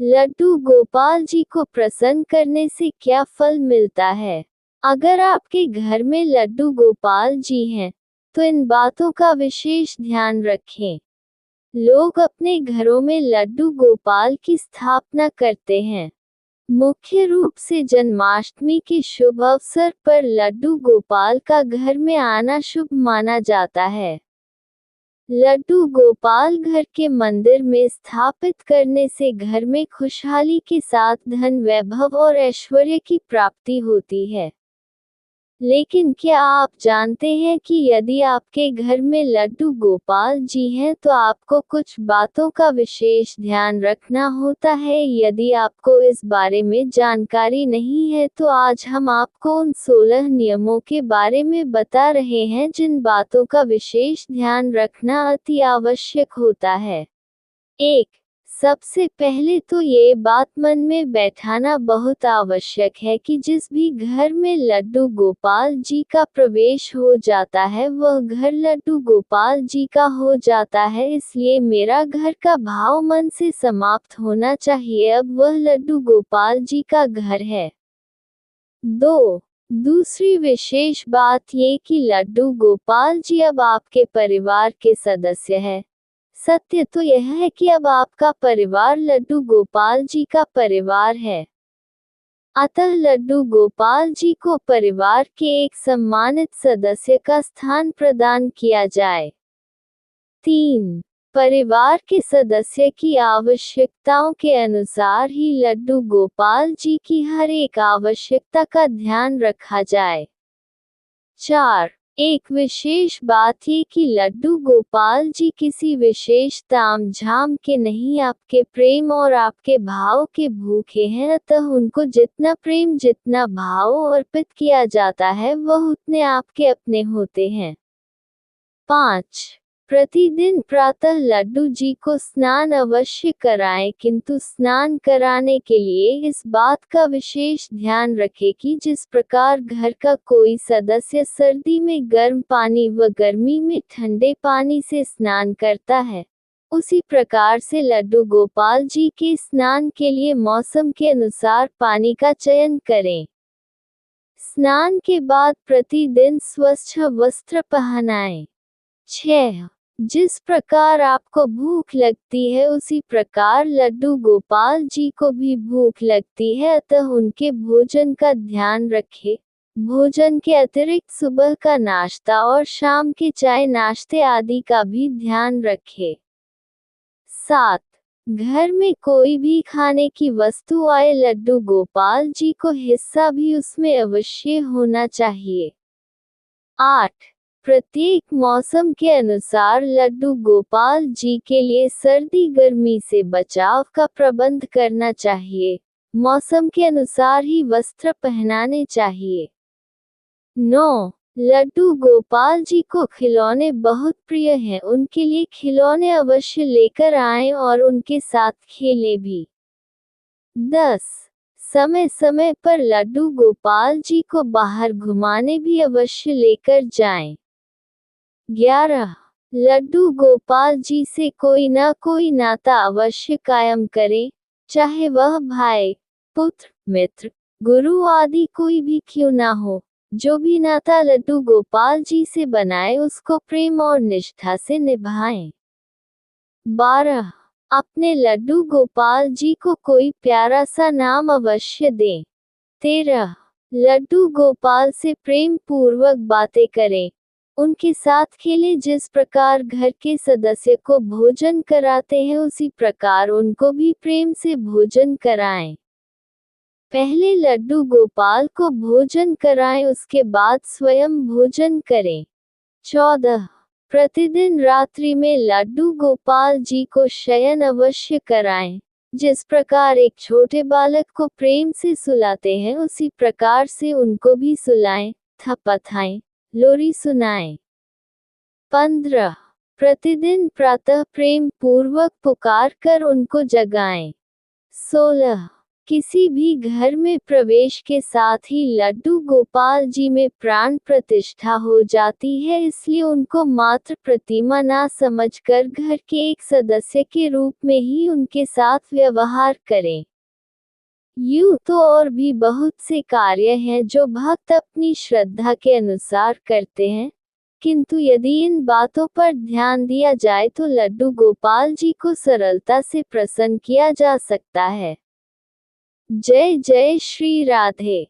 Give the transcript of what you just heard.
लड्डू गोपाल जी को प्रसन्न करने से क्या फल मिलता है? अगर आपके घर में लड्डू गोपाल जी हैं, तो इन बातों का विशेष ध्यान रखें। लोग अपने घरों में लड्डू गोपाल की स्थापना करते हैं। मुख्य रूप से जन्माष्टमी के शुभ अवसर पर लड्डू गोपाल का घर में आना शुभ माना जाता है। लड्डू गोपाल घर के मंदिर में स्थापित करने से घर में खुशहाली के साथ धन वैभव और ऐश्वर्य की प्राप्ति होती है। लेकिन क्या आप जानते हैं कि यदि आपके घर में लड्डू गोपाल जी हैं तो आपको कुछ बातों का विशेष ध्यान रखना होता है। यदि आपको इस बारे में जानकारी नहीं है तो आज हम आपको उन 16 नियमों के बारे में बता रहे हैं जिन बातों का विशेष ध्यान रखना अति आवश्यक होता है। 1. सबसे पहले तो ये बात मन में बैठाना बहुत आवश्यक है कि जिस भी घर में लड्डू गोपाल जी का प्रवेश हो जाता है वह घर लड्डू गोपाल जी का हो जाता है, इसलिए मेरा घर का भाव मन से समाप्त होना चाहिए, अब वह लड्डू गोपाल जी का घर है। 2. दूसरी विशेष बात ये कि लड्डू गोपाल जी अब आपके परिवार के सदस्य है। सत्य तो यह है कि अब आपका परिवार लड्डू गोपाल जी का परिवार है। अतः लड्डू गोपाल जी को परिवार के एक सम्मानित सदस्य का स्थान प्रदान किया जाए। 3. परिवार के सदस्य की आवश्यकताओं के अनुसार ही लड्डू गोपाल जी की हर एक आवश्यकता का ध्यान रखा जाए। 4. एक विशेष बात ये कि लड्डू गोपाल जी किसी विशेष ताम झाम के नहीं, आपके प्रेम और आपके भाव के भूखे हैं, अतः उनको जितना प्रेम जितना भाव अर्पित किया जाता है वह उतने आपके अपने होते हैं। 5. प्रतिदिन प्रातः लड्डू जी को स्नान अवश्य कराएं, किंतु स्नान कराने के लिए इस बात का विशेष ध्यान रखें कि जिस प्रकार घर का कोई सदस्य सर्दी में गर्म पानी व गर्मी में ठंडे पानी से स्नान करता है, उसी प्रकार से लड्डू गोपाल जी के स्नान के लिए मौसम के अनुसार पानी का चयन करें। स्नान के बाद प्रतिदिन स्वच्छ वस्त्र पहनाएं। 6. जिस प्रकार आपको भूख लगती है उसी प्रकार लड्डू गोपाल जी को भी भूख लगती है, अतः उनके भोजन का ध्यान रखें। भोजन के अतिरिक्त सुबह का नाश्ता और शाम के चाय नाश्ते आदि का भी ध्यान रखें। 7. घर में कोई भी खाने की वस्तु आए लड्डू गोपाल जी को हिस्सा भी उसमें अवश्य होना चाहिए। 8. प्रत्येक मौसम के अनुसार लड्डू गोपाल जी के लिए सर्दी गर्मी से बचाव का प्रबंध करना चाहिए। मौसम के अनुसार ही वस्त्र पहनाने चाहिए। 9. लड्डू गोपाल जी को खिलौने बहुत प्रिय हैं, उनके लिए खिलौने अवश्य लेकर आएं और उनके साथ खेलें भी। 10. समय समय पर लड्डू गोपाल जी को बाहर घुमाने भी अवश्य लेकर जाएं। 11. लड्डू गोपाल जी से कोई ना कोई नाता अवश्य कायम करें, चाहे वह भाई, पुत्र, मित्र, गुरु आदि कोई भी क्यों ना हो। जो भी नाता लड्डू गोपाल जी से बनाए उसको प्रेम और निष्ठा से निभाएं। 12. अपने लड्डू गोपाल जी को कोई प्यारा सा नाम अवश्य दें। 13. लड्डू गोपाल से प्रेम पूर्वक बातें करें, उनके साथ खेलें। जिस प्रकार घर के सदस्य को भोजन कराते हैं उसी प्रकार उनको भी प्रेम से भोजन कराएं। पहले लड्डू गोपाल को भोजन कराएं, उसके बाद स्वयं भोजन करें। 14. प्रतिदिन रात्रि में लड्डू गोपाल जी को शयन अवश्य कराएं। जिस प्रकार एक छोटे बालक को प्रेम से सुलाते हैं उसी प्रकार से उनको भी सुलाएं, थपथाएं, लोरी सुनाएं। 15. प्रतिदिन प्रातः प्रेम पूर्वक पुकार कर उनको जगाएं। 16. किसी भी घर में प्रवेश के साथ ही लड्डू गोपाल जी में प्राण प्रतिष्ठा हो जाती है, इसलिए उनको मात्र प्रतिमा ना समझकर घर के एक सदस्य के रूप में ही उनके साथ व्यवहार करें। यूं तो और भी बहुत से कार्य हैं जो भक्त अपनी श्रद्धा के अनुसार करते हैं, किंतु यदि इन बातों पर ध्यान दिया जाए तो लड्डू गोपाल जी को सरलता से प्रसन्न किया जा सकता है। जय जय श्री राधे।